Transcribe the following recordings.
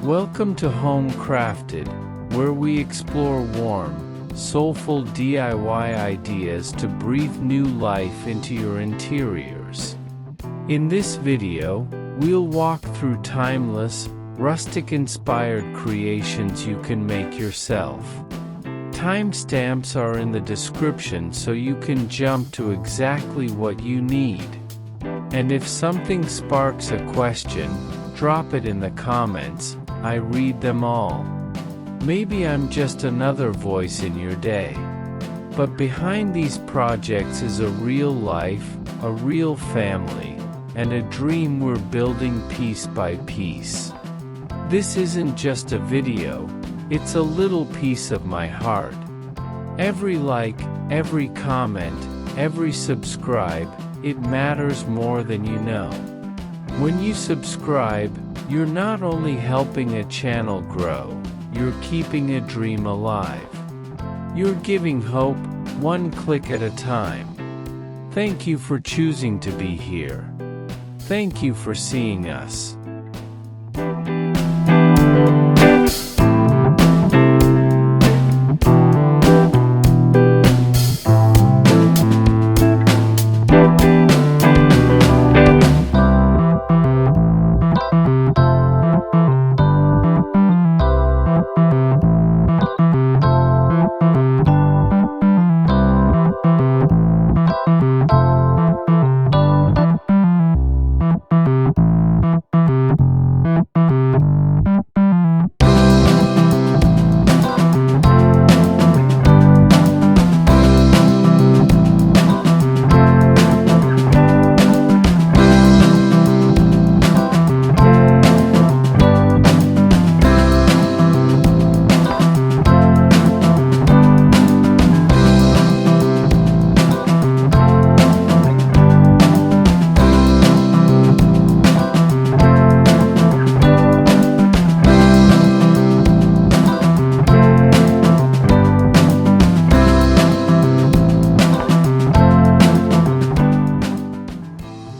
Welcome to Home Crafted, where we explore warm, soulful DIY ideas to breathe new life into your interiors. In this video, we'll walk through timeless, rustic-inspired creations you can make yourself. Timestamps are in the description so you can jump to exactly what you need. And if something sparks a question, drop it in the comments. I read them all. Maybe I'm just another voice in your day. But behind these projects is a real life, a real family, and a dream we're building piece by piece. This isn't just a video, it's a little piece of my heart. Every like, every comment, every subscribe, it matters more than you know. When you subscribe, you're not only helping a channel grow, you're keeping a dream alive. You're giving hope, one click at a time. Thank you for choosing to be here. Thank you for seeing us.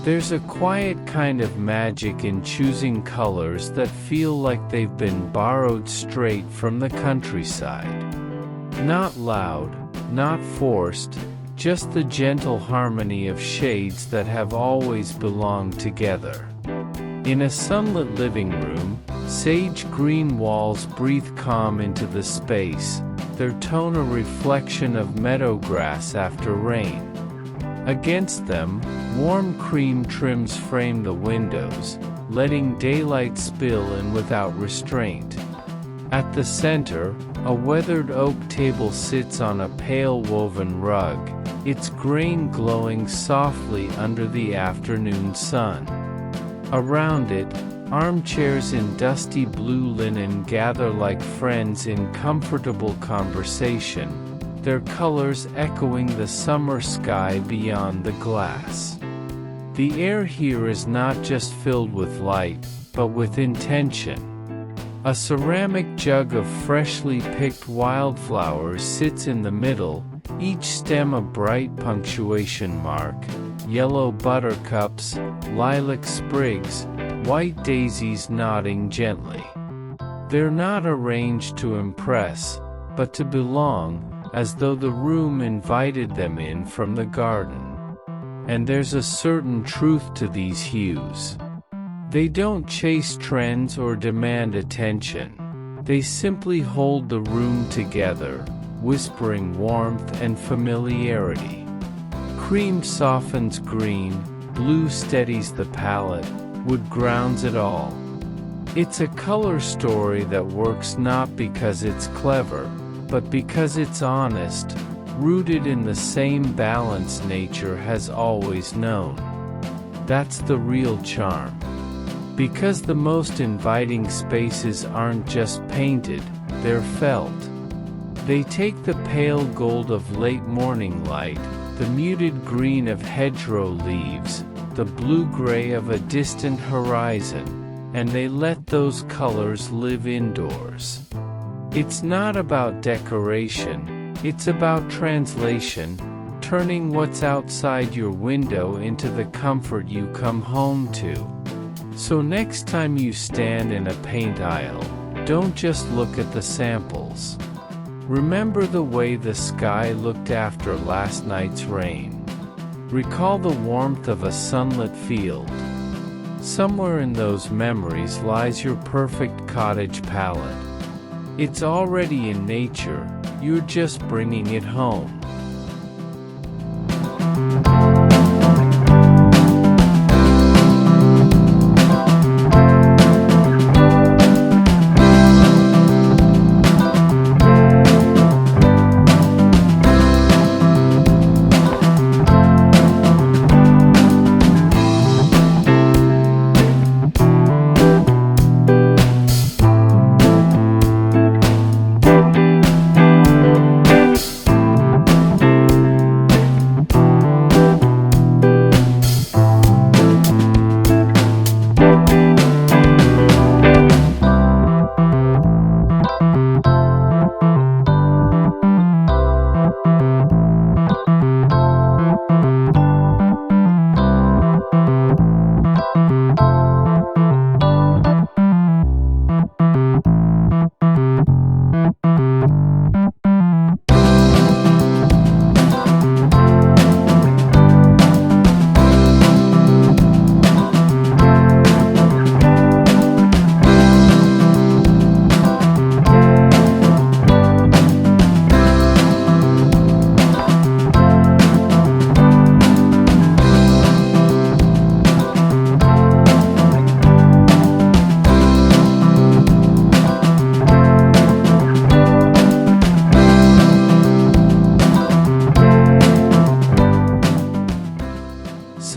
There's a quiet kind of magic in choosing colors that feel like they've been borrowed straight from the countryside. Not loud, not forced, just the gentle harmony of shades that have always belonged together. In a sunlit living room, sage green walls breathe calm into the space, their tone a reflection of meadow grass after rain. Against them, warm cream trims frame the windows, letting daylight spill in without restraint. At the center, a weathered oak table sits on a pale woven rug, its grain glowing softly under the afternoon sun. Around it, armchairs in dusty blue linen gather like friends in comfortable conversation, their colors echoing the summer sky beyond the glass. The air here is not just filled with light, but with intention. A ceramic jug of freshly picked wildflowers sits in the middle, each stem a bright punctuation mark, yellow buttercups, lilac sprigs, white daisies nodding gently. They're not arranged to impress, but to belong, as though the room invited them in from the garden. And there's a certain truth to these hues. They don't chase trends or demand attention. They simply hold the room together, whispering warmth and familiarity. Cream softens green, blue steadies the palette, wood grounds it all. It's a color story that works not because it's clever, but because it's honest, rooted in the same balance nature has always known. That's the real charm. Because the most inviting spaces aren't just painted, they're felt. They take the pale gold of late morning light, the muted green of hedgerow leaves, the blue-gray of a distant horizon, and they let those colors live indoors. It's not about decoration, it's about translation, turning what's outside your window into the comfort you come home to. So next time you stand in a paint aisle, don't just look at the samples. Remember the way the sky looked after last night's rain. Recall the warmth of a sunlit field. Somewhere in those memories lies your perfect cottage palette. It's already in nature, you're just bringing it home.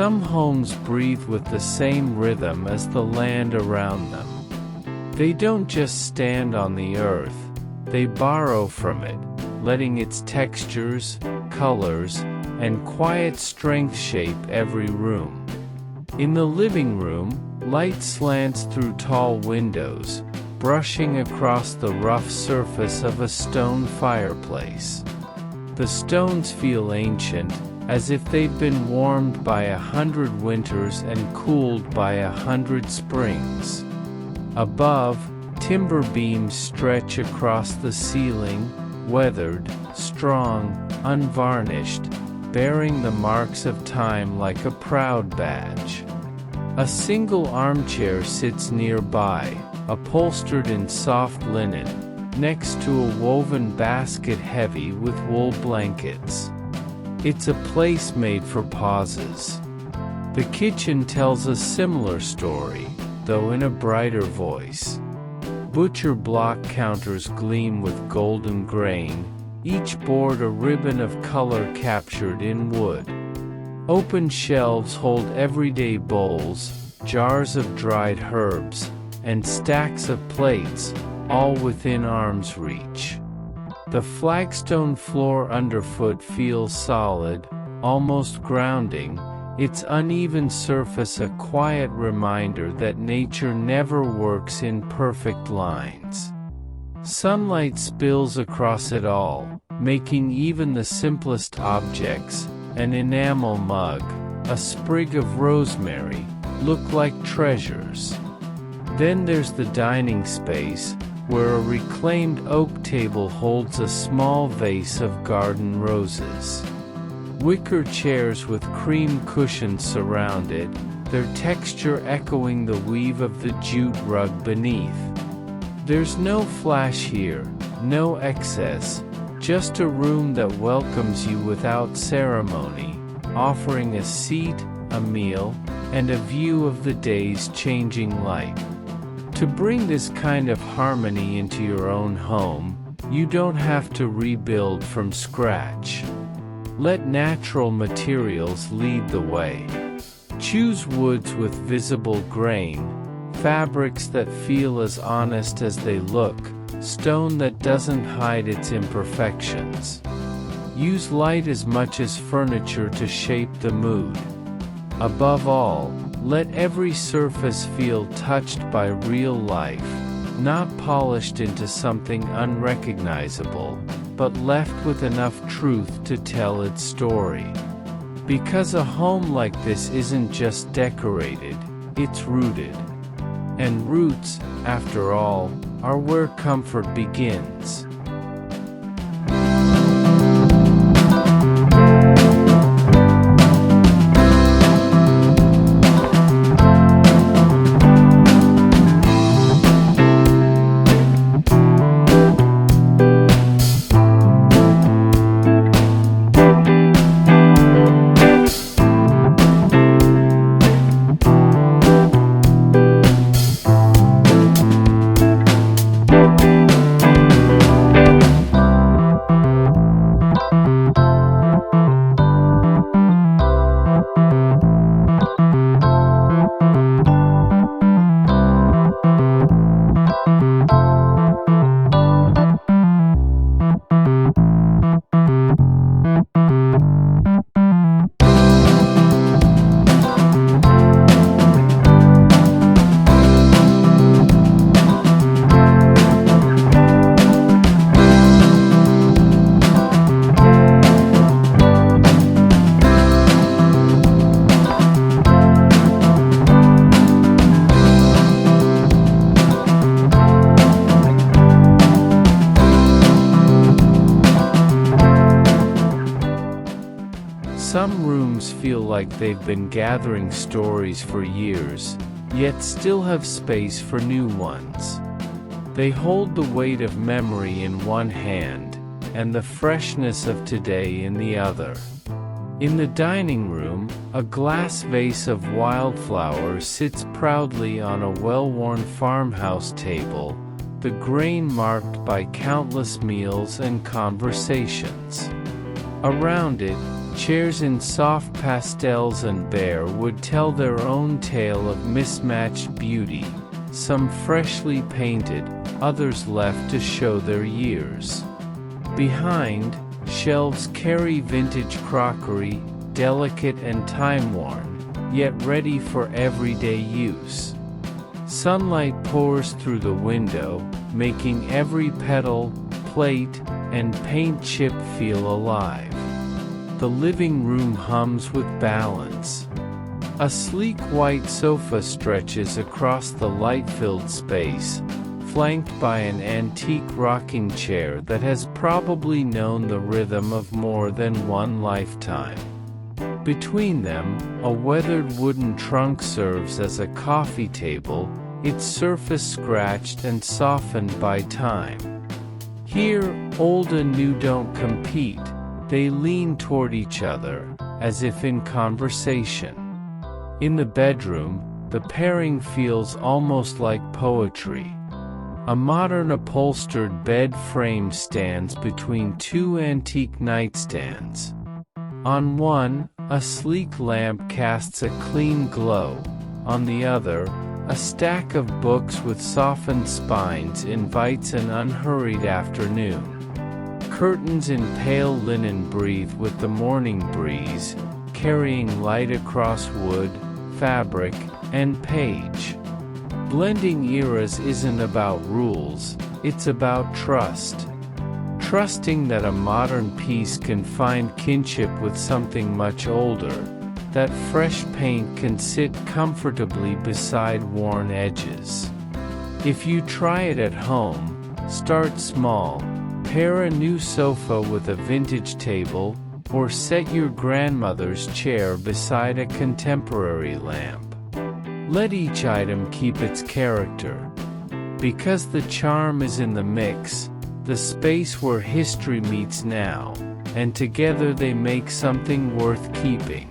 Some homes breathe with the same rhythm as the land around them. They don't just stand on the earth, they borrow from it, letting its textures, colors, and quiet strength shape every room. In the living room, light slants through tall windows, brushing across the rough surface of a stone fireplace. The stones feel ancient, as if they've been warmed by 100 winters and cooled by 100 springs. Above, timber beams stretch across the ceiling, weathered, strong, unvarnished, bearing the marks of time like a proud badge. A single armchair sits nearby, upholstered in soft linen, next to a woven basket heavy with wool blankets. It's a place made for pauses. The kitchen tells a similar story, though in a brighter voice. Butcher block counters gleam with golden grain, each board a ribbon of color captured in wood. Open shelves hold everyday bowls, jars of dried herbs, and stacks of plates, all within arm's reach. The flagstone floor underfoot feels solid, almost grounding, its uneven surface a quiet reminder that nature never works in perfect lines. Sunlight spills across it all, making even the simplest objects, an enamel mug, a sprig of rosemary, look like treasures. Then there's the dining space, where a reclaimed oak table holds a small vase of garden roses. Wicker chairs with cream cushions surround it, their texture echoing the weave of the jute rug beneath. There's no flash here, no excess, just a room that welcomes you without ceremony, offering a seat, a meal, and a view of the day's changing light. To bring this kind of harmony into your own home, you don't have to rebuild from scratch. Let natural materials lead the way. Choose woods with visible grain, fabrics that feel as honest as they look, stone that doesn't hide its imperfections. Use light as much as furniture to shape the mood. Above all, let every surface feel touched by real life, not polished into something unrecognizable, but left with enough truth to tell its story. Because a home like this isn't just decorated, it's rooted. And roots, after all, are where comfort begins. Some rooms feel like they've been gathering stories for years, yet still have space for new ones. They hold the weight of memory in one hand, and the freshness of today in the other. In the dining room, a glass vase of wildflowers sits proudly on a well-worn farmhouse table, the grain marked by countless meals and conversations. Around it, chairs in soft pastels and bare wood tell their own tale of mismatched beauty, some freshly painted, others left to show their years. Behind, shelves carry vintage crockery, delicate and time-worn, yet ready for everyday use. Sunlight pours through the window, making every petal, plate, and paint chip feel alive. The living room hums with balance. A sleek white sofa stretches across the light-filled space, flanked by an antique rocking chair that has probably known the rhythm of more than one lifetime. Between them, a weathered wooden trunk serves as a coffee table, its surface scratched and softened by time. Here, old and new don't compete. They lean toward each other, as if in conversation. In the bedroom, the pairing feels almost like poetry. A modern upholstered bed frame stands between two antique nightstands. On one, a sleek lamp casts a clean glow. On the other, a stack of books with softened spines invites an unhurried afternoon. Curtains in pale linen breathe with the morning breeze, carrying light across wood, fabric, and page. Blending eras isn't about rules, it's about trust. Trusting that a modern piece can find kinship with something much older, that fresh paint can sit comfortably beside worn edges. If you try it at home, start small. Pair a new sofa with a vintage table, or set your grandmother's chair beside a contemporary lamp. Let each item keep its character. Because the charm is in the mix, the space where history meets now, and together they make something worth keeping.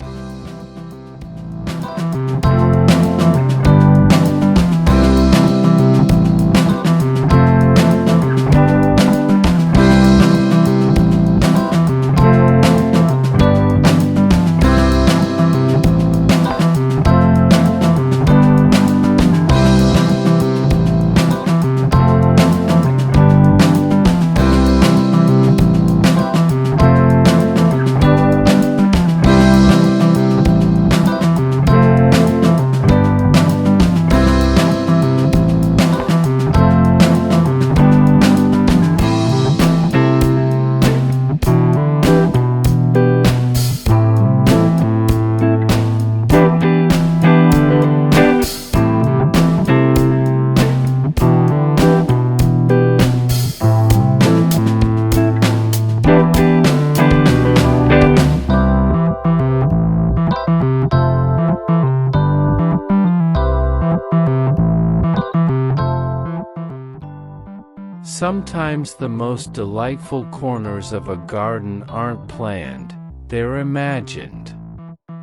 Sometimes the most delightful corners of a garden aren't planned, they're imagined.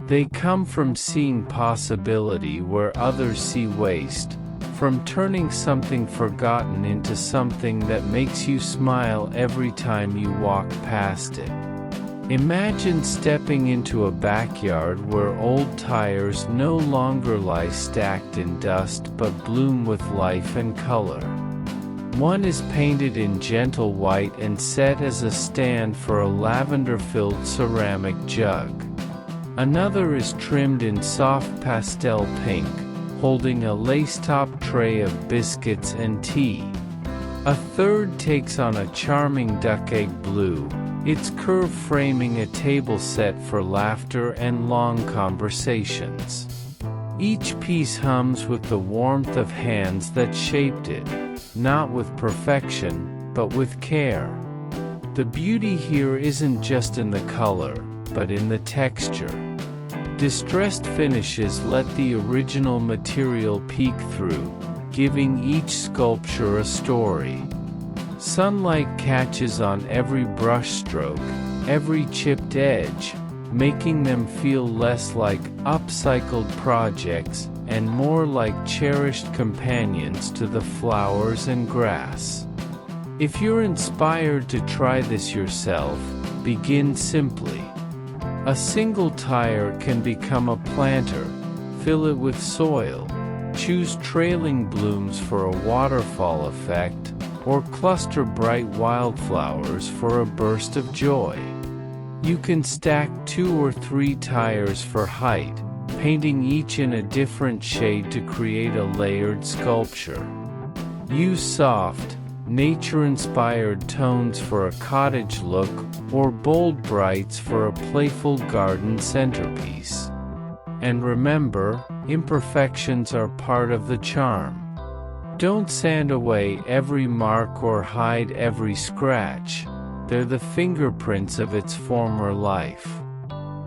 They come from seeing possibility where others see waste, from turning something forgotten into something that makes you smile every time you walk past it. Imagine stepping into a backyard where old tires no longer lie stacked in dust but bloom with life and color. One is painted in gentle white and set as a stand for a lavender-filled ceramic jug. Another is trimmed in soft pastel pink, holding a lace-top tray of biscuits and tea. A third takes on a charming duck-egg blue, its curve framing a table set for laughter and long conversations. Each piece hums with the warmth of hands that shaped it, not with perfection, but with care. The beauty here isn't just in the color, but in the texture. Distressed finishes let the original material peek through, giving each sculpture a story. Sunlight catches on every brushstroke, every chipped edge, making them feel less like upcycled projects and more like cherished companions to the flowers and grass. If you're inspired to try this yourself, begin simply. A single tire can become a planter. Fill it with soil. Choose trailing blooms for a waterfall effect, or cluster bright wildflowers for a burst of joy. You can stack 2 or 3 tires for height, painting each in a different shade to create a layered sculpture. Use soft, nature-inspired tones for a cottage look, or bold brights for a playful garden centerpiece. And remember, imperfections are part of the charm. Don't sand away every mark or hide every scratch. They're the fingerprints of its former life.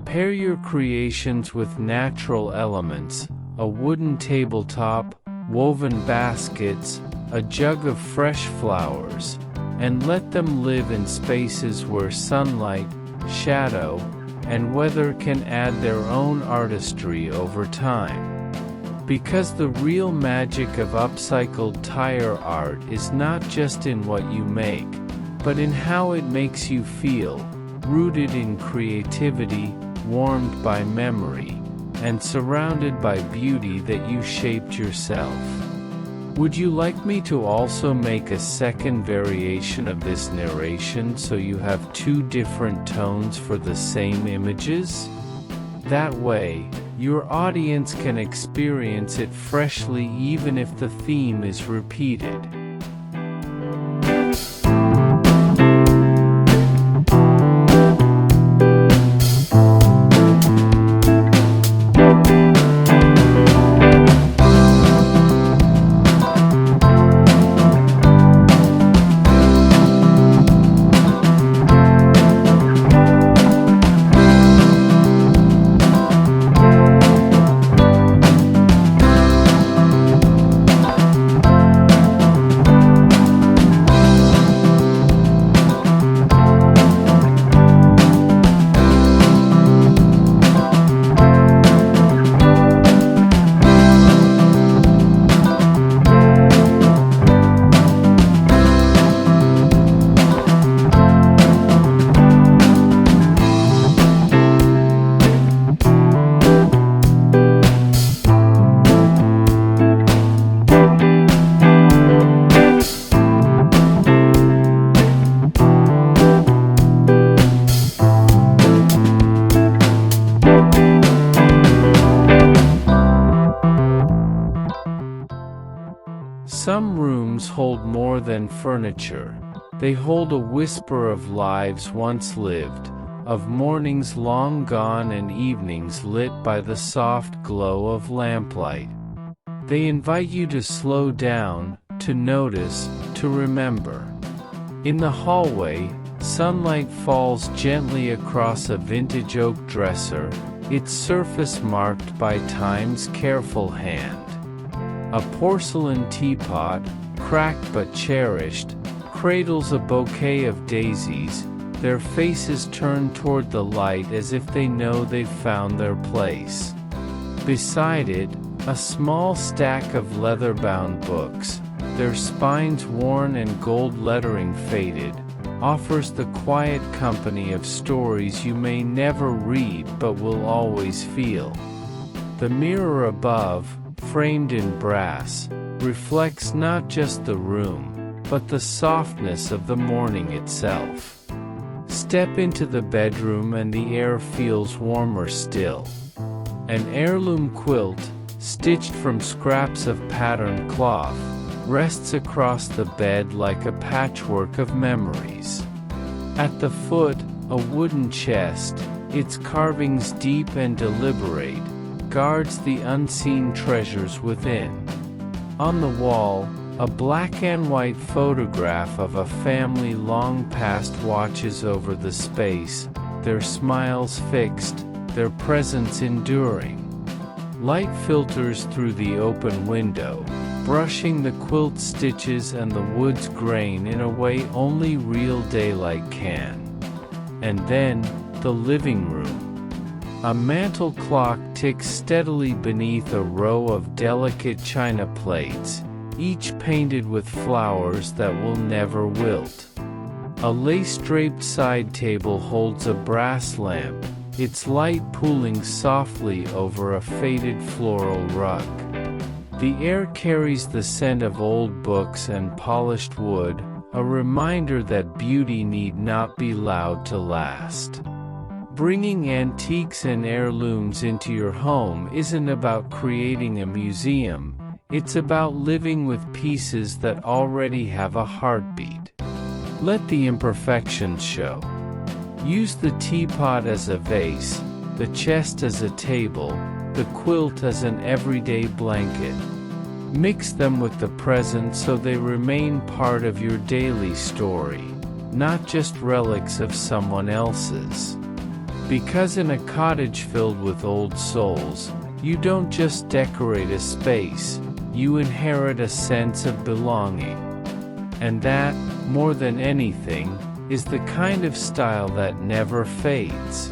Pair your creations with natural elements, a wooden tabletop, woven baskets, a jug of fresh flowers, and let them live in spaces where sunlight, shadow, and weather can add their own artistry over time. Because the real magic of upcycled tire art is not just in what you make, but in how it makes you feel, rooted in creativity, warmed by memory, and surrounded by beauty that you shaped yourself. Would you like me to also make a second variation of this narration so you have 2 different tones for the same images? That way, your audience can experience it freshly even if the theme is repeated. Some rooms hold more than furniture. They hold a whisper of lives once lived, of mornings long gone and evenings lit by the soft glow of lamplight. They invite you to slow down, to notice, to remember. In the hallway, sunlight falls gently across a vintage oak dresser, its surface marked by time's careful hand. A porcelain teapot, cracked but cherished, cradles a bouquet of daisies, their faces turned toward the light as if they know they've found their place. Beside it, a small stack of leather-bound books, their spines worn and gold lettering faded, offers the quiet company of stories you may never read but will always feel. The mirror above, framed in brass, reflects not just the room, but the softness of the morning itself. Step into the bedroom and the air feels warmer still. An heirloom quilt, stitched from scraps of patterned cloth, rests across the bed like a patchwork of memories. At the foot, a wooden chest, its carvings deep and deliberate, guards the unseen treasures within. On the wall, a black and white photograph of a family long past watches over the space, their smiles fixed, their presence enduring. Light filters through the open window, brushing the quilt stitches and the wood's grain in a way only real daylight can. And then, the living room. A mantel clock ticks steadily beneath a row of delicate china plates, each painted with flowers that will never wilt. A lace-draped side table holds a brass lamp, its light pooling softly over a faded floral rug. The air carries the scent of old books and polished wood, a reminder that beauty need not be loud to last. Bringing antiques and heirlooms into your home isn't about creating a museum, it's about living with pieces that already have a heartbeat. Let the imperfections show. Use the teapot as a vase, the chest as a table, the quilt as an everyday blanket. Mix them with the present so they remain part of your daily story, not just relics of someone else's. Because in a cottage filled with old souls, you don't just decorate a space, you inherit a sense of belonging. And that, more than anything, is the kind of style that never fades.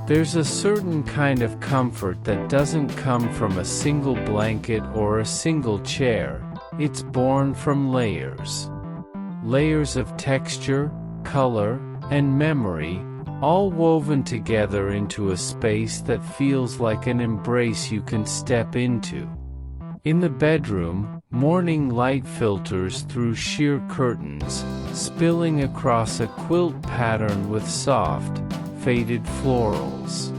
There's a certain kind of comfort that doesn't come from a single blanket or a single chair, it's born from layers. Layers of texture, color, and memory, all woven together into a space that feels like an embrace you can step into. In the bedroom, morning light filters through sheer curtains, spilling across a quilt pattern with soft, faded florals.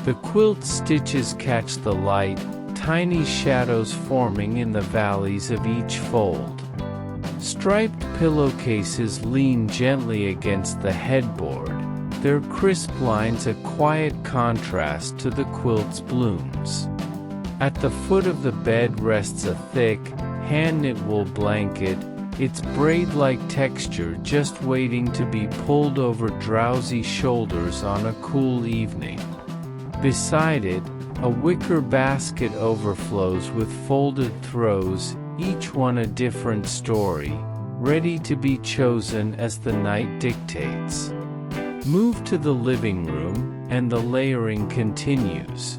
The quilt stitches catch the light, tiny shadows forming in the valleys of each fold. Striped pillowcases lean gently against the headboard, their crisp lines a quiet contrast to the quilt's blooms. At the foot of the bed rests a thick, hand-knit wool blanket, its braid-like texture just waiting to be pulled over drowsy shoulders on a cool evening. Beside it, a wicker basket overflows with folded throws, each one a different story, ready to be chosen as the night dictates. Move to the living room, and the layering continues.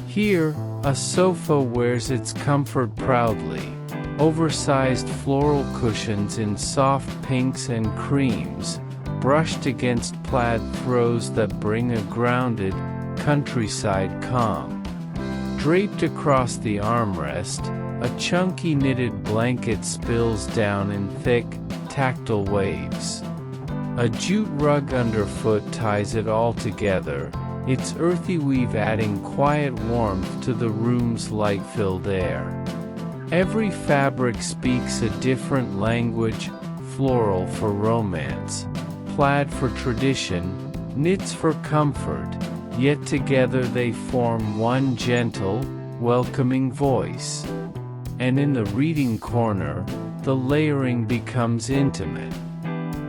Here, a sofa wears its comfort proudly. Oversized floral cushions in soft pinks and creams, brushed against plaid throws that bring a grounded, countryside calm. Draped across the armrest, a chunky knitted blanket spills down in thick, tactile waves. A jute rug underfoot ties it all together, its earthy weave adding quiet warmth to the room's light-filled air. Every fabric speaks a different language, floral for romance, plaid for tradition, knits for comfort, yet together they form one gentle, welcoming voice. And in the reading corner, the layering becomes intimate.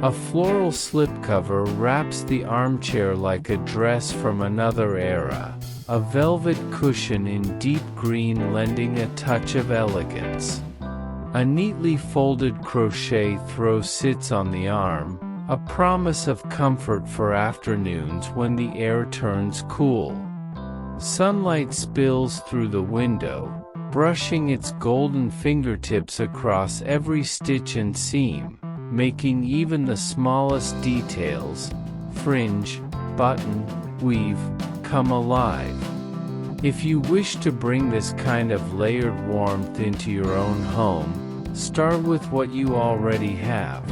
A floral slipcover wraps the armchair like a dress from another era, a velvet cushion in deep green lending a touch of elegance. A neatly folded crochet throw sits on the arm, a promise of comfort for afternoons when the air turns cool. Sunlight spills through the window, brushing its golden fingertips across every stitch and seam, making even the smallest details, fringe, button, weave, come alive. If you wish to bring this kind of layered warmth into your own home, start with what you already have.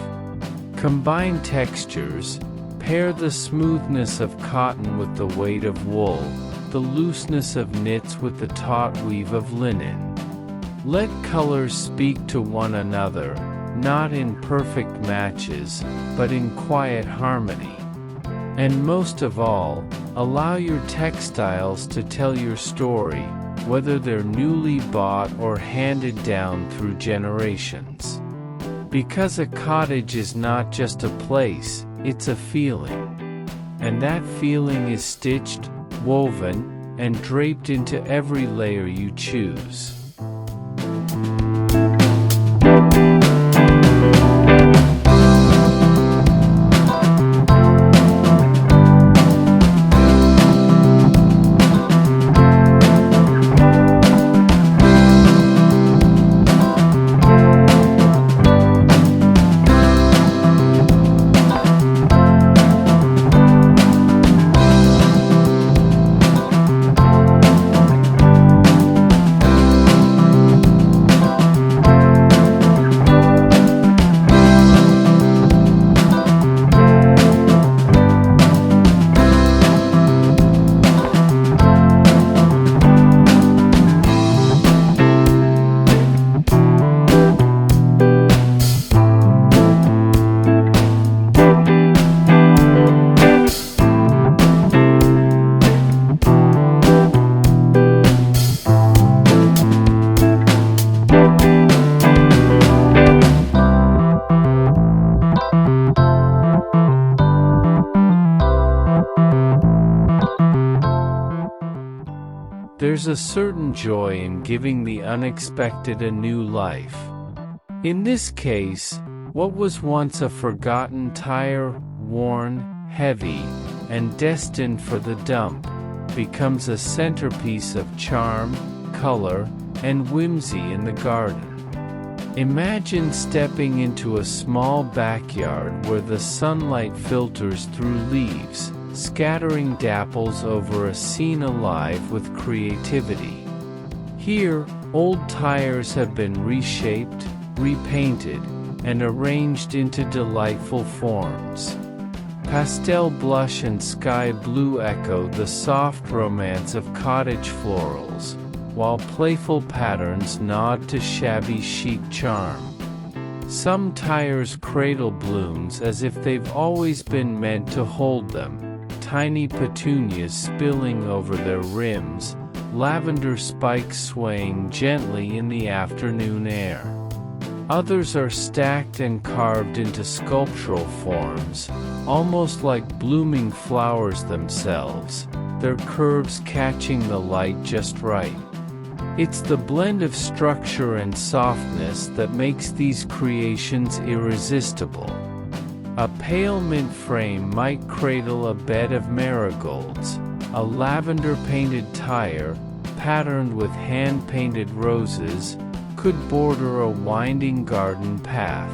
Combine textures, pair the smoothness of cotton with the weight of wool, the looseness of knits with the taut weave of linen. Let colors speak to one another, not in perfect matches, but in quiet harmony. And most of all, allow your textiles to tell your story, whether they're newly bought or handed down through generations. Because a cottage is not just a place, it's a feeling. And that feeling is stitched, woven, and draped into every layer you choose. There's a certain joy in giving the unexpected a new life. In this case, what was once a forgotten tire, worn, heavy, and destined for the dump, becomes a centerpiece of charm, color, and whimsy in the garden. Imagine stepping into a small backyard where the sunlight filters through leaves, scattering dapples over a scene alive with creativity. Here, old tires have been reshaped, repainted, and arranged into delightful forms. Pastel blush and sky blue echo the soft romance of cottage florals, while playful patterns nod to shabby chic charm. Some tires cradle blooms as if they've always been meant to hold them, tiny petunias spilling over their rims, lavender spikes swaying gently in the afternoon air. Others are stacked and carved into sculptural forms, almost like blooming flowers themselves, their curves catching the light just right. It's the blend of structure and softness that makes these creations irresistible. A pale mint frame might cradle a bed of marigolds. A lavender-painted tire, patterned with hand-painted roses, could border a winding garden path.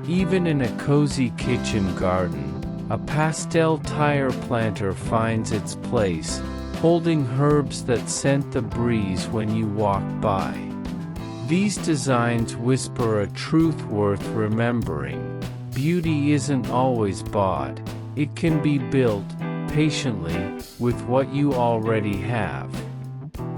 Even in a cozy kitchen garden, a pastel tire planter finds its place, holding herbs that scent the breeze when you walk by. These designs whisper a truth worth remembering. Beauty isn't always bought. It can be built, patiently, with what you already have.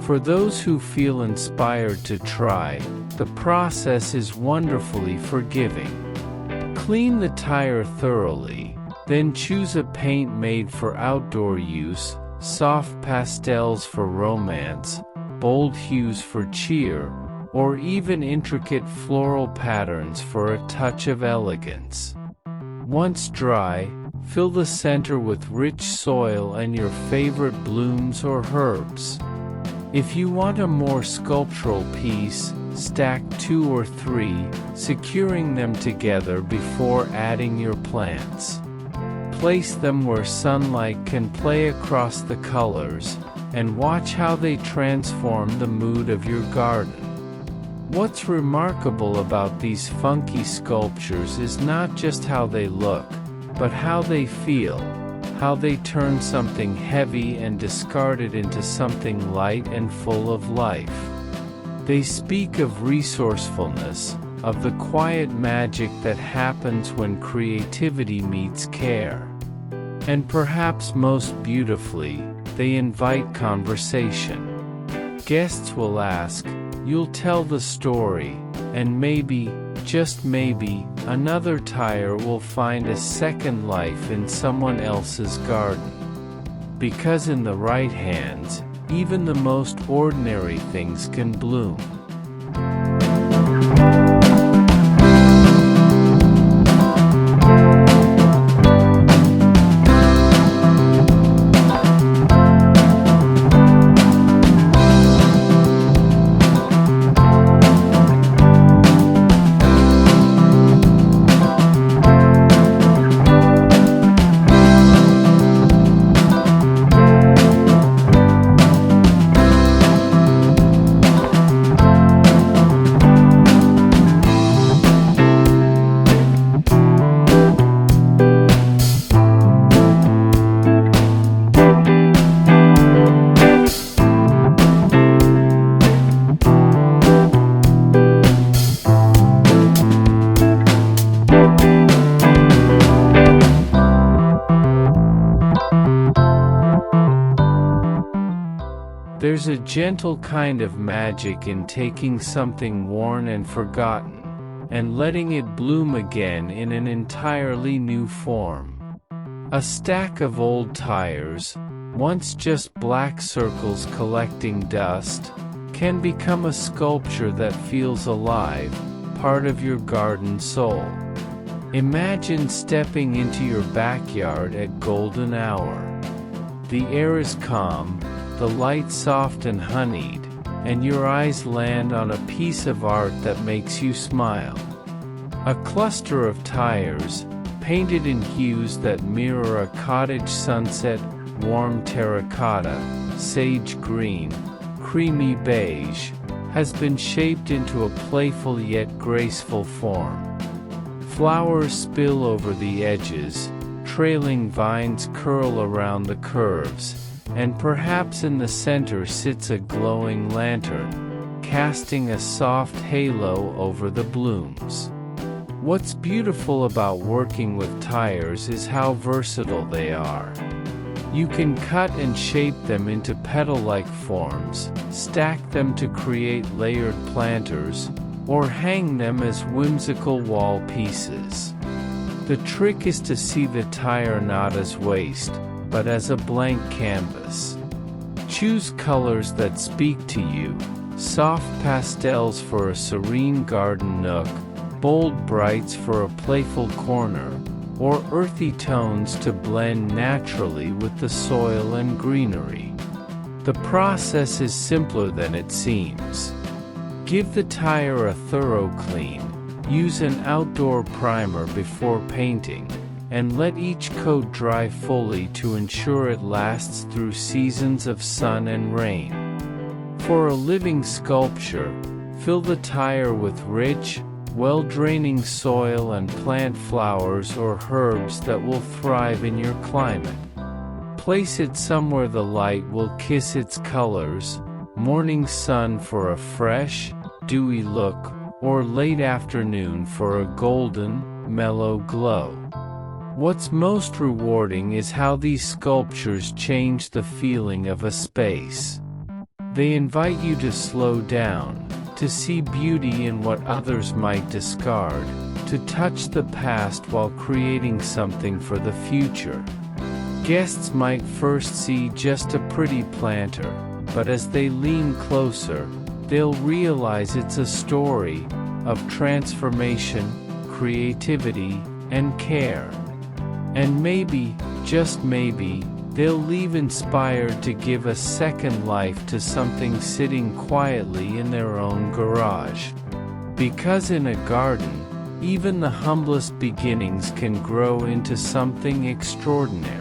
For those who feel inspired to try, the process is wonderfully forgiving. Clean the tire thoroughly, then choose a paint made for outdoor use, soft pastels for romance, bold hues for cheer, or even intricate floral patterns for a touch of elegance. Once dry, fill the center with rich soil and your favorite blooms or herbs. If you want a more sculptural piece, stack 2 or 3, securing them together before adding your plants. Place them where sunlight can play across the colors, and watch how they transform the mood of your garden. What's remarkable about these funky sculptures is not just how they look, but how they feel, how they turn something heavy and discarded into something light and full of life. They speak of resourcefulness, of the quiet magic that happens when creativity meets care. And perhaps most beautifully, they invite conversation. Guests will ask, you'll tell the story, and maybe, just maybe, another tire will find a second life in someone else's garden. Because in the right hands, even the most ordinary things can bloom. There's a gentle kind of magic in taking something worn and forgotten, and letting it bloom again in an entirely new form. A stack of old tires, once just black circles collecting dust, can become a sculpture that feels alive, part of your garden soul. Imagine stepping into your backyard at golden hour. The air is calm, the light soft and honeyed, and your eyes land on a piece of art that makes you smile. A cluster of tires, painted in hues that mirror a cottage sunset, warm terracotta, sage green, creamy beige, has been shaped into a playful yet graceful form. Flowers spill over the edges, trailing vines curl around the curves, and perhaps in the center sits a glowing lantern, casting a soft halo over the blooms. What's beautiful about working with tires is how versatile they are. You can cut and shape them into petal-like forms, stack them to create layered planters, or hang them as whimsical wall pieces. The trick is to see the tire not as waste, but as a blank canvas. Choose colors that speak to you, soft pastels for a serene garden nook, bold brights for a playful corner, or earthy tones to blend naturally with the soil and greenery. The process is simpler than it seems. Give the tire a thorough clean, use an outdoor primer before painting, and let each coat dry fully to ensure it lasts through seasons of sun and rain. For a living sculpture, fill the tire with rich, well-draining soil and plant flowers or herbs that will thrive in your climate. Place it somewhere the light will kiss its colors, morning sun for a fresh, dewy look, or late afternoon for a golden, mellow glow. What's most rewarding is how these sculptures change the feeling of a space. They invite you to slow down, to see beauty in what others might discard, to touch the past while creating something for the future. Guests might first see just a pretty planter, but as they lean closer, they'll realize it's a story of transformation, creativity, and care. And maybe, just maybe, they'll leave inspired to give a second life to something sitting quietly in their own garage. Because in a garden, even the humblest beginnings can grow into something extraordinary.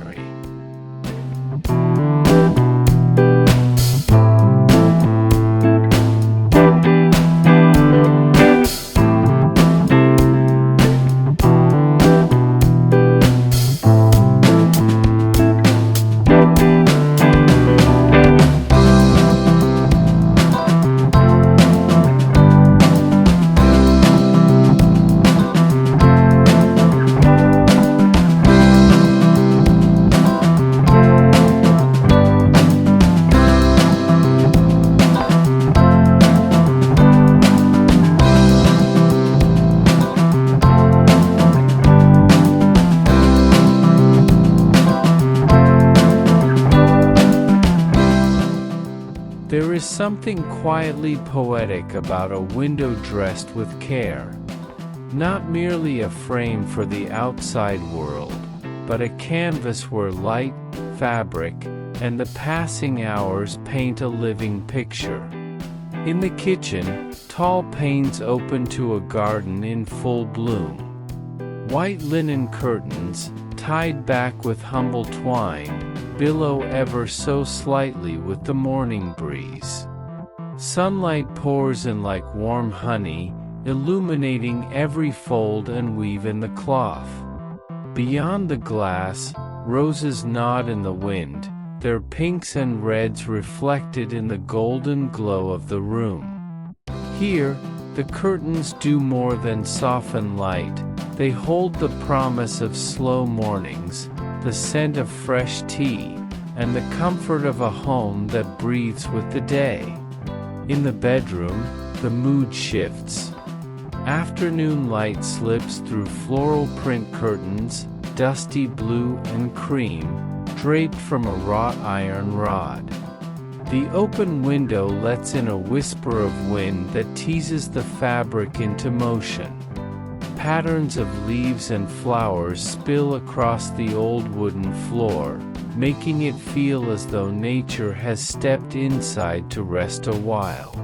There is something quietly poetic about a window dressed with care. Not merely a frame for the outside world, but a canvas where light, fabric, and the passing hours paint a living picture. In the kitchen, tall panes open to a garden in full bloom. White linen curtains, tied back with humble twine, billow ever so slightly with the morning breeze. Sunlight pours in like warm honey, illuminating every fold and weave in the cloth. Beyond the glass, roses nod in the wind, their pinks and reds reflected in the golden glow of the room. Here, the curtains do more than soften light, they hold the promise of slow mornings, the scent of fresh tea, and the comfort of a home that breathes with the day. In the bedroom, the mood shifts. Afternoon light slips through floral print curtains, dusty blue and cream, draped from a wrought iron rod. The open window lets in a whisper of wind that teases the fabric into motion. Patterns of leaves and flowers spill across the old wooden floor, making it feel as though nature has stepped inside to rest a while.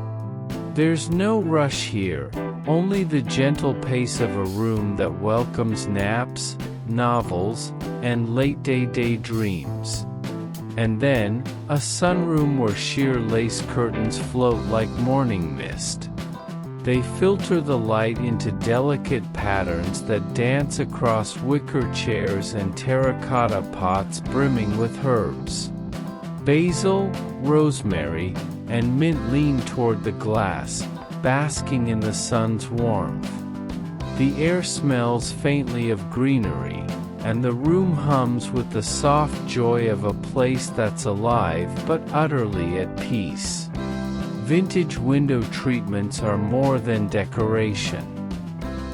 There's no rush here, only the gentle pace of a room that welcomes naps, novels, and late-day daydreams. And then, a sunroom where sheer lace curtains float like morning mist. They filter the light into delicate patterns that dance across wicker chairs and terracotta pots brimming with herbs. Basil, rosemary, and mint lean toward the glass, basking in the sun's warmth. The air smells faintly of greenery, and the room hums with the soft joy of a place that's alive but utterly at peace. Vintage window treatments are more than decoration.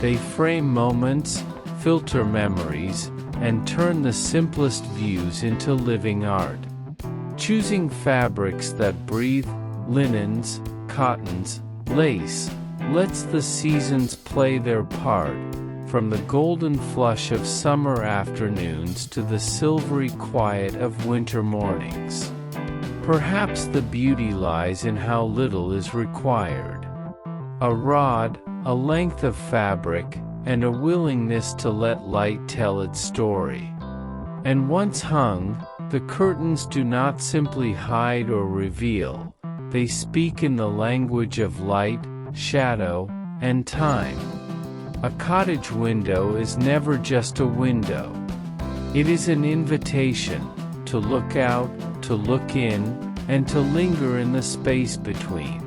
They frame moments, filter memories, and turn the simplest views into living art. Choosing fabrics that breathe, linens, cottons, lace, lets the seasons play their part, from the golden flush of summer afternoons to the silvery quiet of winter mornings. Perhaps the beauty lies in how little is required. A rod, a length of fabric, and a willingness to let light tell its story. And once hung, the curtains do not simply hide or reveal, they speak in the language of light, shadow, and time. A cottage window is never just a window. It is an invitation to look out, to look in, and to linger in the space between.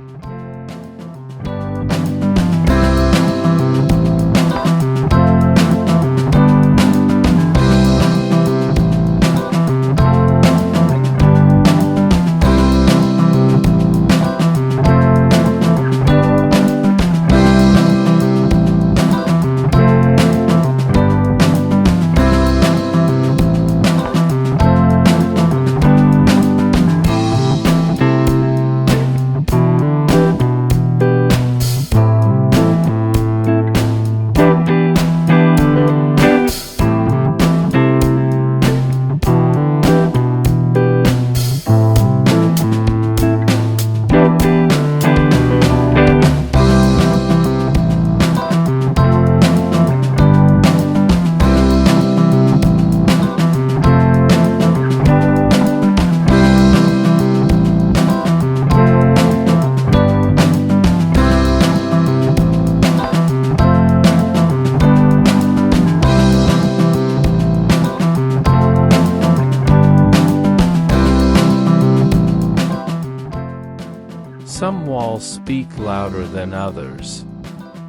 Some walls speak louder than others.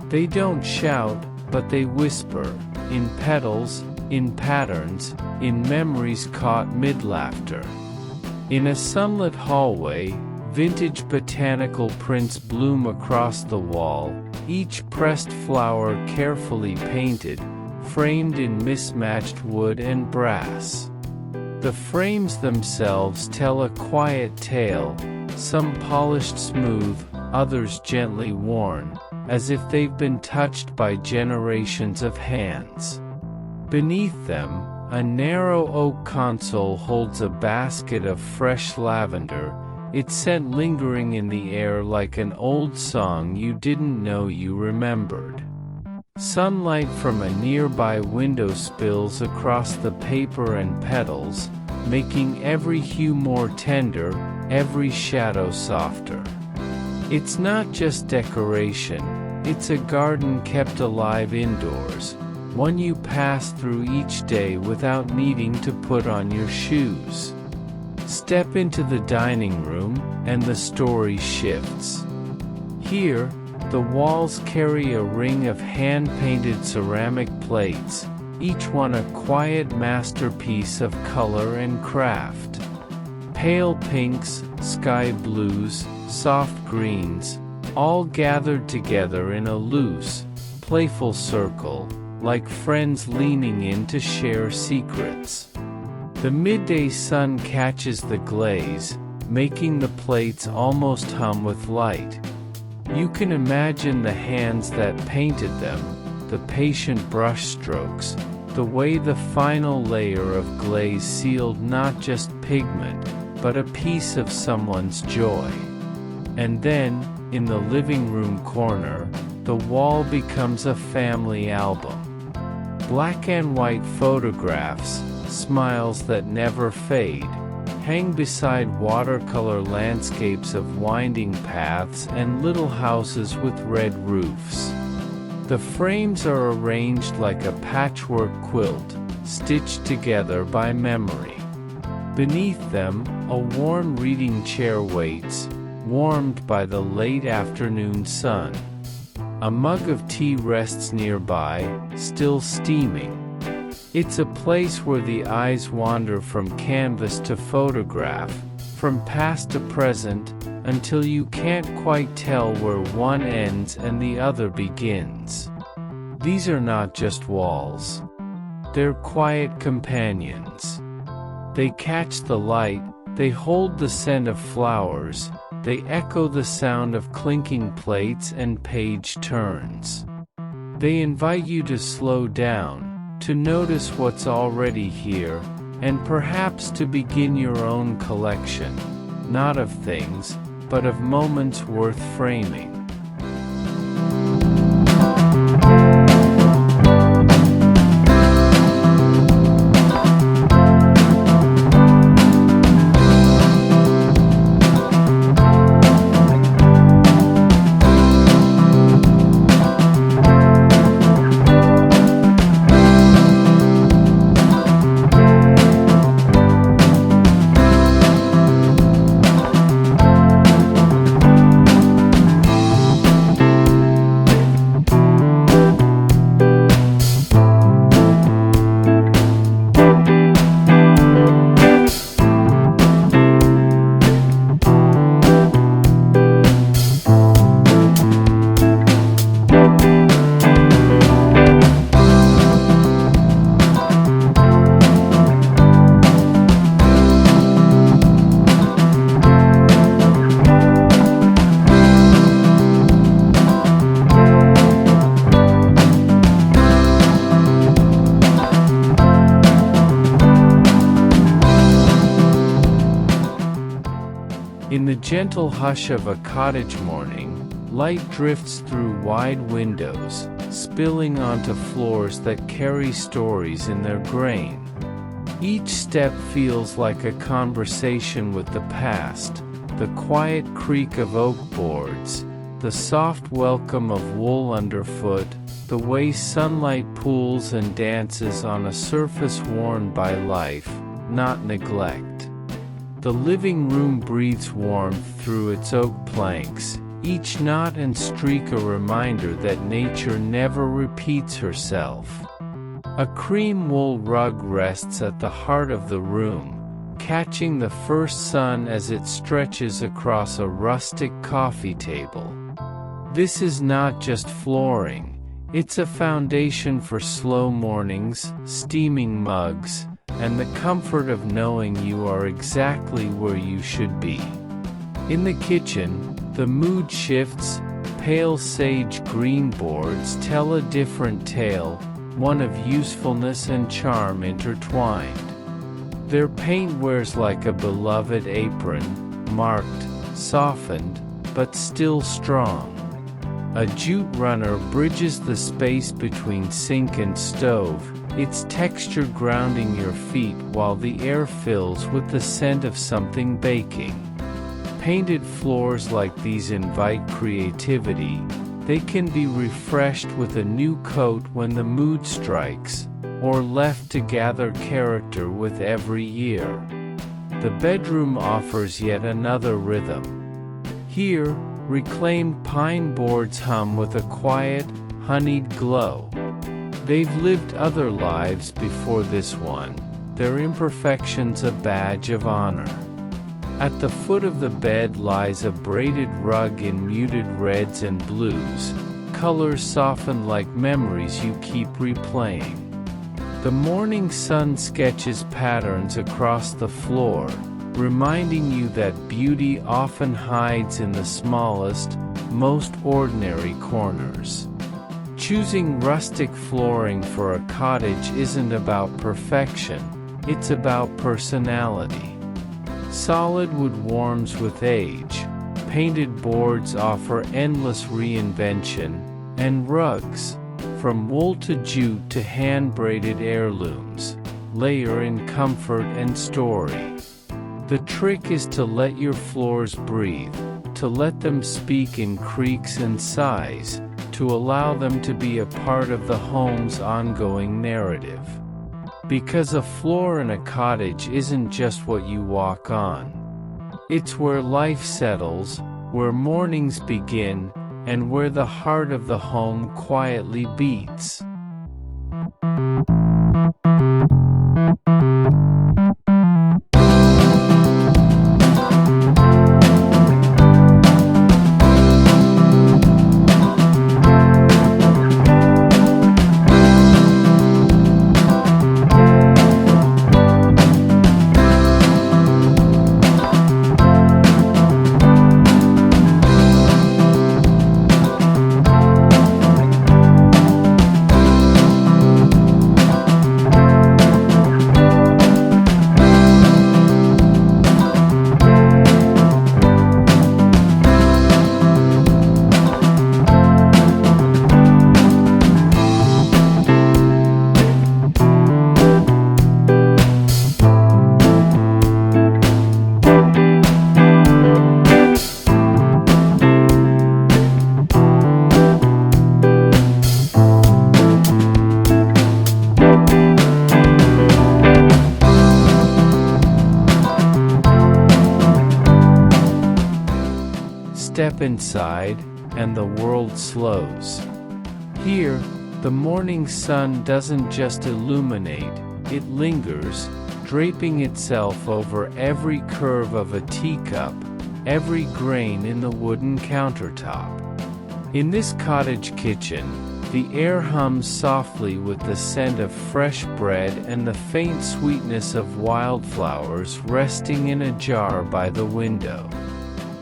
They don't shout, but they whisper, in petals, in patterns, in memories caught mid-laughter. In a sunlit hallway, vintage botanical prints bloom across the wall, each pressed flower carefully painted, framed in mismatched wood and brass. The frames themselves tell a quiet tale, some polished smooth, others gently worn, as if they've been touched by generations of hands. Beneath them, a narrow oak console holds a basket of fresh lavender, its scent lingering in the air like an old song you didn't know you remembered. Sunlight from a nearby window spills across the paper and petals, making every hue more tender, every shadow softer. It's not just decoration, it's a garden kept alive indoors, one you pass through each day without needing to put on your shoes. Step into the dining room, and the story shifts. Here, the walls carry a ring of hand-painted ceramic plates, each one a quiet masterpiece of color and craft. Pale pinks, sky blues, soft greens, all gathered together in a loose, playful circle, like friends leaning in to share secrets. The midday sun catches the glaze, making the plates almost hum with light. You can imagine the hands that painted them, the patient brush strokes, the way the final layer of glaze sealed not just pigment, but a piece of someone's joy. And then, in the living room corner, the wall becomes a family album. Black and white photographs, smiles that never fade, hang beside watercolor landscapes of winding paths and little houses with red roofs. The frames are arranged like a patchwork quilt, stitched together by memory. Beneath them, a worn reading chair waits, warmed by the late afternoon sun. A mug of tea rests nearby, still steaming. It's a place where the eyes wander from canvas to photograph, from past to present, until you can't quite tell where one ends and the other begins. These are not just walls. They're quiet companions. They catch the light, they hold the scent of flowers, they echo the sound of clinking plates and page turns. They invite you to slow down, to notice what's already here, and perhaps to begin your own collection. not of things, but of moments worth framing. In the gentle hush of a cottage morning, light drifts through wide windows, spilling onto floors that carry stories in their grain. Each step feels like a conversation with the past, the quiet creak of oak boards, the soft welcome of wool underfoot, the way sunlight pools and dances on a surface worn by life, not neglect. The living room breathes warmth through its oak planks, each knot and streak a reminder that nature never repeats herself. A cream wool rug rests at the heart of the room, catching the first sun as it stretches across a rustic coffee table. This is not just flooring, it's a foundation for slow mornings, steaming mugs, and the comfort of knowing you are exactly where you should be. In the kitchen, the mood shifts. Pale sage green boards tell a different tale, one of usefulness and charm intertwined. Their paint wears like a beloved apron, marked, softened, but still strong. A jute runner bridges the space between sink and stove, its texture grounding your feet while the air fills with the scent of something baking. Painted floors like these invite creativity. They can be refreshed with a new coat when the mood strikes, or left to gather character with every year. The bedroom offers yet another rhythm. Here, reclaimed pine boards hum with a quiet, honeyed glow. They've lived other lives before this one, their imperfections a badge of honor. At the foot of the bed lies a braided rug in muted reds and blues, colors softened like memories you keep replaying. The morning sun sketches patterns across the floor, reminding you that beauty often hides in the smallest, most ordinary corners. Choosing rustic flooring for a cottage isn't about perfection, it's about personality. Solid wood warms with age, painted boards offer endless reinvention, and rugs, from wool to jute to hand-braided heirlooms, layer in comfort and story. The trick is to let your floors breathe, to let them speak in creaks and sighs, to allow them to be a part of the home's ongoing narrative. Because a floor in a cottage isn't just what you walk on. It's where life settles, where mornings begin, and where the heart of the home quietly beats. Step inside, and the world slows. Here, the morning sun doesn't just illuminate, it lingers, draping itself over every curve of a teacup, every grain in the wooden countertop. In this cottage kitchen, the air hums softly with the scent of fresh bread and the faint sweetness of wildflowers resting in a jar by the window.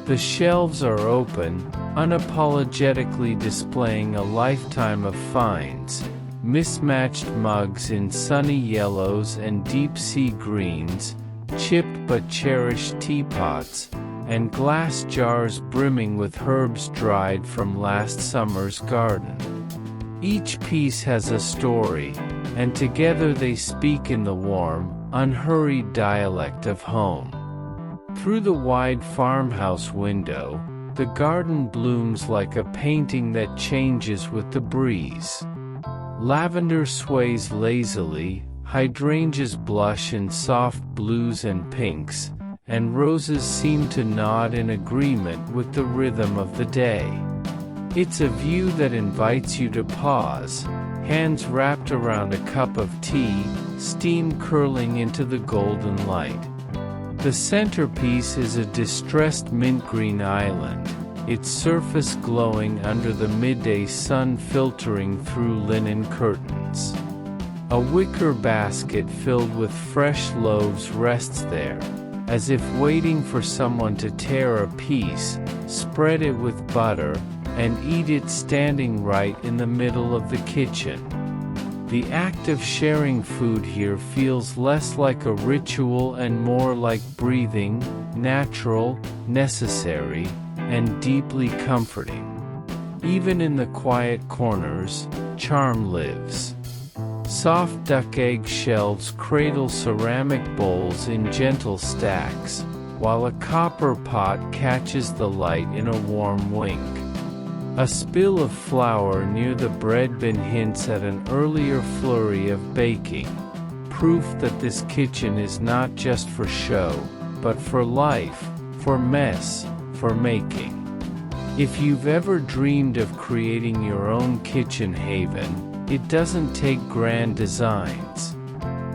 The shelves are open, unapologetically displaying a lifetime of finds, mismatched mugs in sunny yellows and deep-sea greens, chipped but cherished teapots, and glass jars brimming with herbs dried from last summer's garden. Each piece has a story, and together they speak in the warm, unhurried dialect of home. Through the wide farmhouse window, the garden blooms like a painting that changes with the breeze. Lavender sways lazily, hydrangeas blush in soft blues and pinks, and roses seem to nod in agreement with the rhythm of the day. It's a view that invites you to pause, hands wrapped around a cup of tea, steam curling into the golden light. The centerpiece is a distressed mint green island, its surface glowing under the midday sun filtering through linen curtains. A wicker basket filled with fresh loaves rests there, as if waiting for someone to tear a piece, spread it with butter, and eat it standing right in the middle of the kitchen. The act of sharing food here feels less like a ritual and more like breathing, natural, necessary, and deeply comforting. Even in the quiet corners, charm lives. Soft duck egg shelves cradle ceramic bowls in gentle stacks, while a copper pot catches the light in a warm wink. A spill of flour near the bread bin hints at an earlier flurry of baking, proof that this kitchen is not just for show, but for life, for mess, for making. If you've ever dreamed of creating your own kitchen haven, it doesn't take grand designs.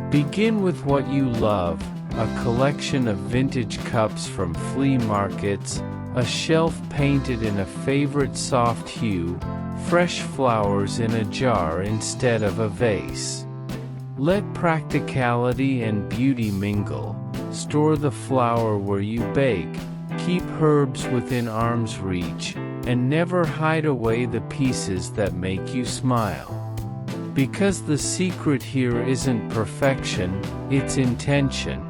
Begin with what you love, a collection of vintage cups from flea markets, a shelf painted in a favorite soft hue, fresh flowers in a jar instead of a vase. Let practicality and beauty mingle. Store the flour where you bake, keep herbs within arm's reach, and never hide away the pieces that make you smile. Because the secret here isn't perfection, it's intention.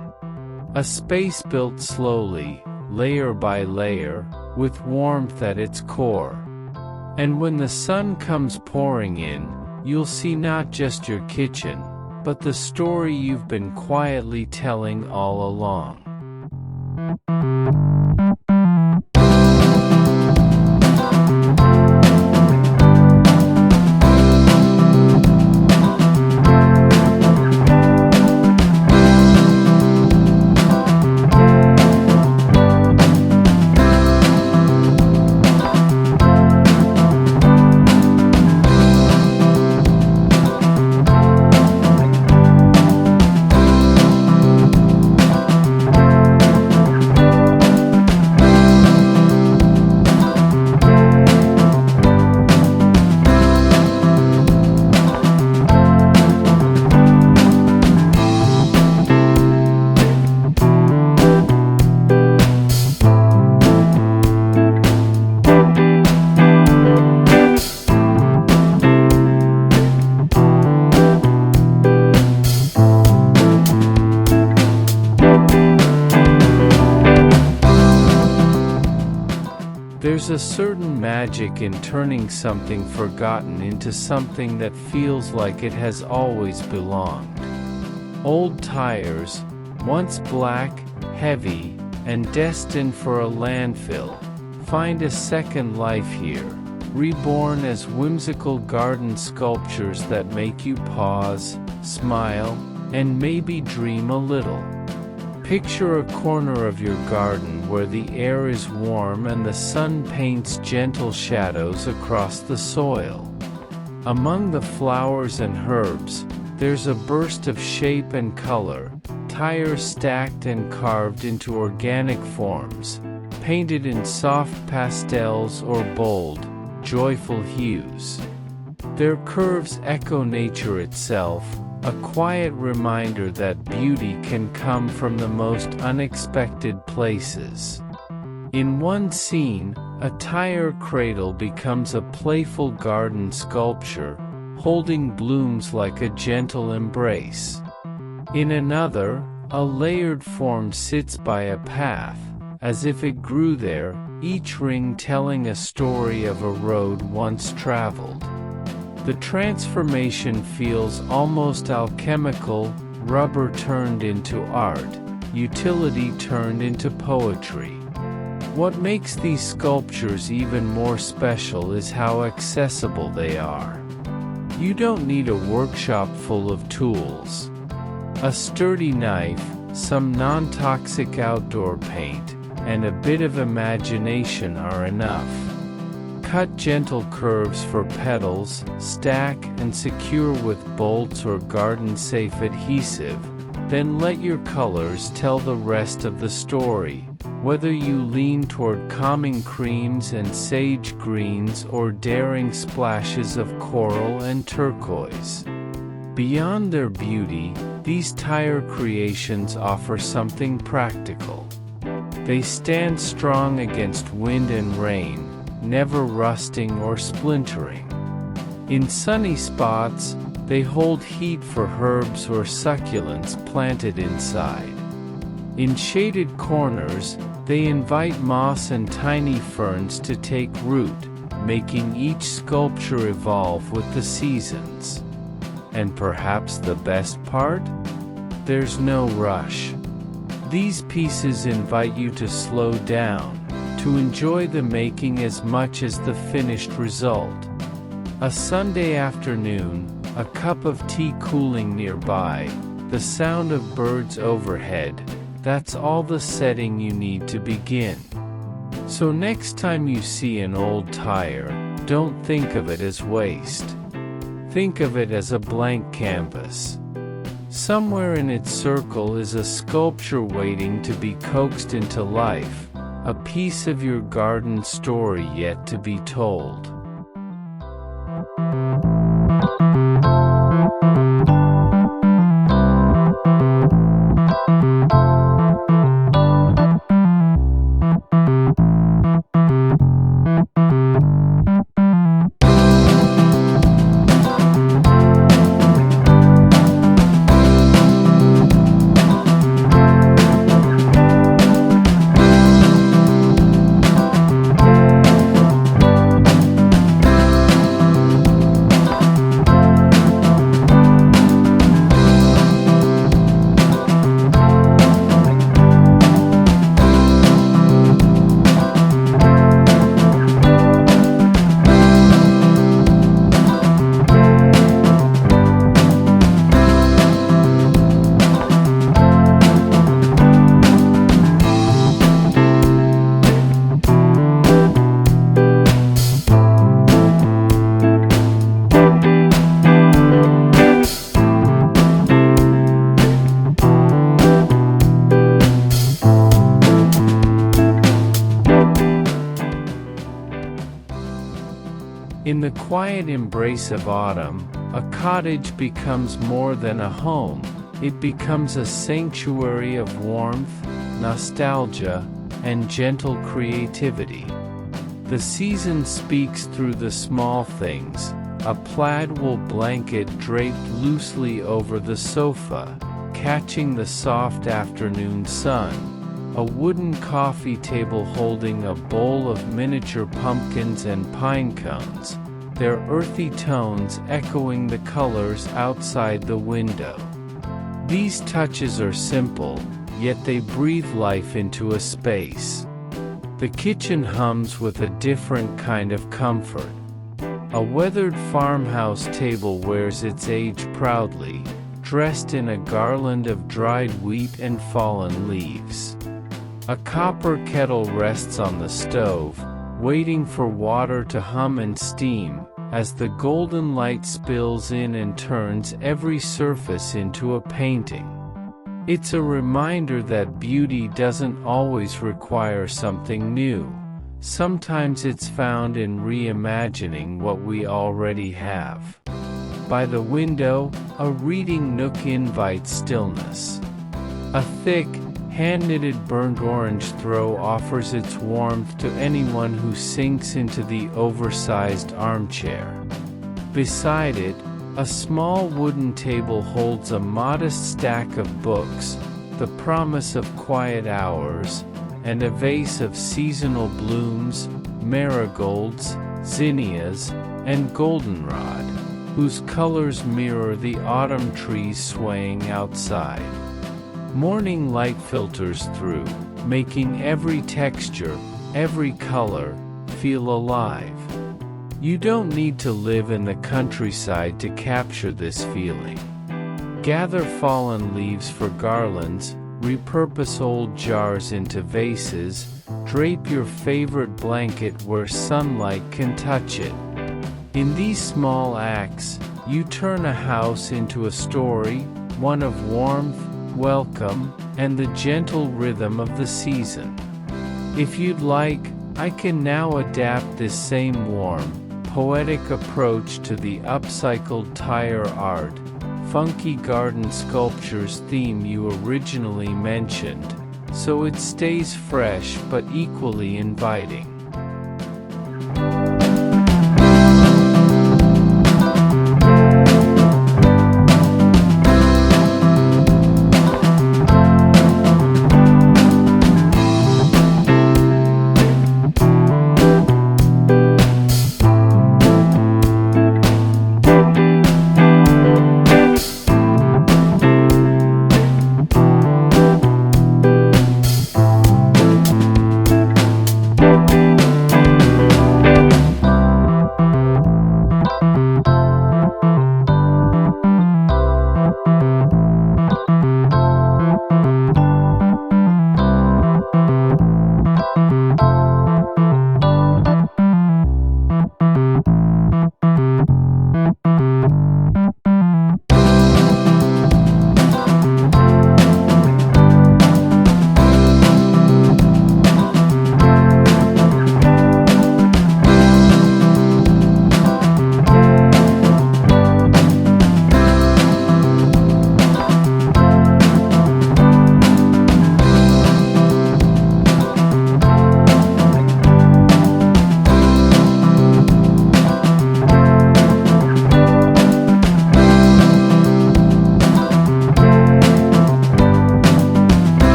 A space built slowly, layer by layer, with warmth at its core. And when the sun comes pouring in, you'll see not just your kitchen, but the story you've been quietly telling all along. There's a certain magic in turning something forgotten into something that feels like it has always belonged. Old tires, once black, heavy, and destined for a landfill, find a second life here, reborn as whimsical garden sculptures that make you pause, smile, and maybe dream a little. Picture a corner of your garden where the air is warm and the sun paints gentle shadows across the soil. Among the flowers and herbs, there's a burst of shape and color, tires stacked and carved into organic forms, painted in soft pastels or bold, joyful hues. Their curves echo nature itself, a quiet reminder that beauty can come from the most unexpected places. In one scene, a tire cradle becomes a playful garden sculpture, holding blooms like a gentle embrace. In another, a layered form sits by a path, as if it grew there, each ring telling a story of a road once traveled. The transformation feels almost alchemical, rubber turned into art, utility turned into poetry. What makes these sculptures even more special is how accessible they are. You don't need a workshop full of tools. A sturdy knife, some non-toxic outdoor paint, and a bit of imagination are enough. Cut gentle curves for petals, stack and secure with bolts or garden-safe adhesive, then let your colors tell the rest of the story, whether you lean toward calming creams and sage greens or daring splashes of coral and turquoise. Beyond their beauty, these tire creations offer something practical. They stand strong against wind and rain, never rusting or splintering. In sunny spots, they hold heat for herbs or succulents planted inside. In shaded corners, they invite moss and tiny ferns to take root, making each sculpture evolve with the seasons. And perhaps the best part? There's no rush. These pieces invite you to slow down, to enjoy the making as much as the finished result. A Sunday afternoon, a cup of tea cooling nearby, the sound of birds overhead, that's all the setting you need to begin. So next time you see an old tire, don't think of it as waste. Think of it as a blank canvas. Somewhere in its circle is a sculpture waiting to be coaxed into life, a piece of your garden story yet to be told. In the quiet embrace of autumn, a cottage becomes more than a home. It becomes a sanctuary of warmth, nostalgia, and gentle creativity. The season speaks through the small things, a plaid wool blanket draped loosely over the sofa, catching the soft afternoon sun. A wooden coffee table holding a bowl of miniature pumpkins and pine cones, their earthy tones echoing the colors outside the window. These touches are simple, yet they breathe life into a space. The kitchen hums with a different kind of comfort. A weathered farmhouse table wears its age proudly, dressed in a garland of dried wheat and fallen leaves. A copper kettle rests on the stove, waiting for water to hum and steam, as the golden light spills in and turns every surface into a painting. It's a reminder that beauty doesn't always require something new. Sometimes it's found in reimagining what we already have. By the window, a reading nook invites stillness. A thick, hand-knitted burnt orange throw offers its warmth to anyone who sinks into the oversized armchair. Beside it, a small wooden table holds a modest stack of books, the promise of quiet hours, and a vase of seasonal blooms, marigolds, zinnias, and goldenrod, whose colors mirror the autumn trees swaying outside. Morning light filters through, making every texture, every color, feel alive. You don't need to live in the countryside to capture this feeling. Gather fallen leaves for garlands, repurpose old jars into vases, drape your favorite blanket where sunlight can touch it. In these small acts, you turn a house into a story, one of warmth, welcome, and the gentle rhythm of the season. If you'd like, I can now adapt this same warm, poetic approach to the upcycled tire art, funky garden sculptures theme you originally mentioned, so it stays fresh but equally inviting.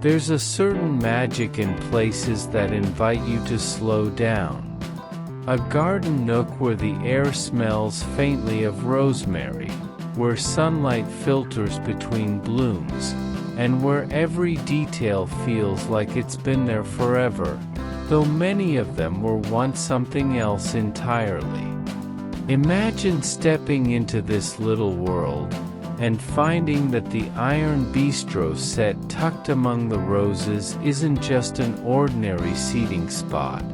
There's a certain magic in places that invite you to slow down. A garden nook where the air smells faintly of rosemary, where sunlight filters between blooms, and where every detail feels like it's been there forever, though many of them were once something else entirely. Imagine stepping into this little world, and finding that the iron bistro set tucked among the roses isn't just an ordinary seating spot.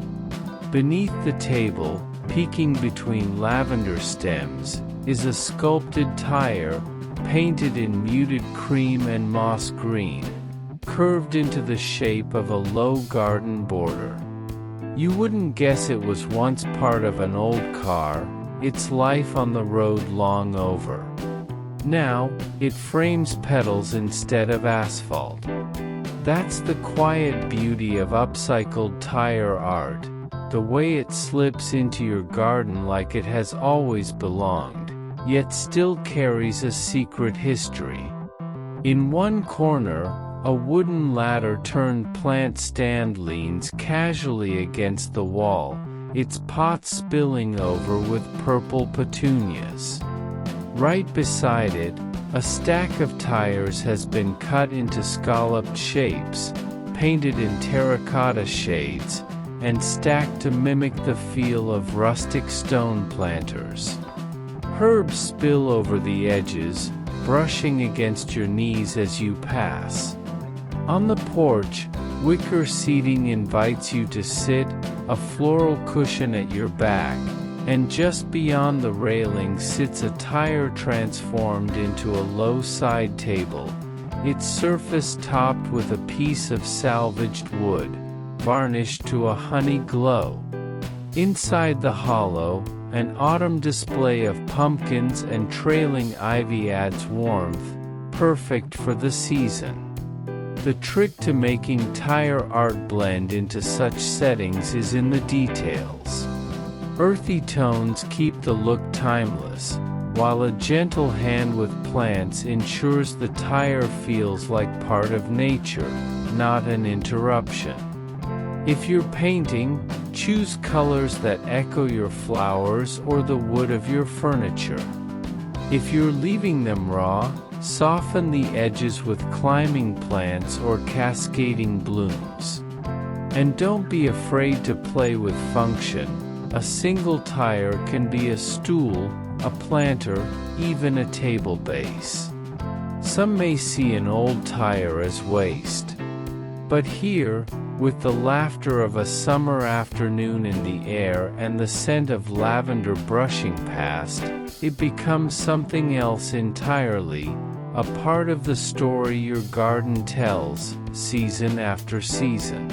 Beneath the table, peeking between lavender stems, is a sculpted tire, painted in muted cream and moss green, curved into the shape of a low garden border. You wouldn't guess it was once part of an old car, its life on the road long over. Now, it frames petals instead of asphalt. That's the quiet beauty of upcycled tire art, the way it slips into your garden like it has always belonged, yet still carries a secret history. In one corner, a wooden ladder-turned plant stand leans casually against the wall, its pot spilling over with purple petunias. Right beside it, a stack of tires has been cut into scalloped shapes, painted in terracotta shades, and stacked to mimic the feel of rustic stone planters. Herbs spill over the edges, brushing against your knees as you pass. On the porch, wicker seating invites you to sit, a floral cushion at your back, and just beyond the railing sits a tire transformed into a low side table, its surface topped with a piece of salvaged wood, varnished to a honey glow. Inside the hollow, an autumn display of pumpkins and trailing ivy adds warmth, perfect for the season. The trick to making tire art blend into such settings is in the details. Earthy tones keep the look timeless, while a gentle hand with plants ensures the tire feels like part of nature, not an interruption. If you're painting, choose colors that echo your flowers or the wood of your furniture. If you're leaving them raw, soften the edges with climbing plants or cascading blooms. And don't be afraid to play with function. A single tire can be a stool, a planter, even a table base. Some may see an old tire as waste. But here, with the laughter of a summer afternoon in the air and the scent of lavender brushing past, it becomes something else entirely, a part of the story your garden tells, season after season.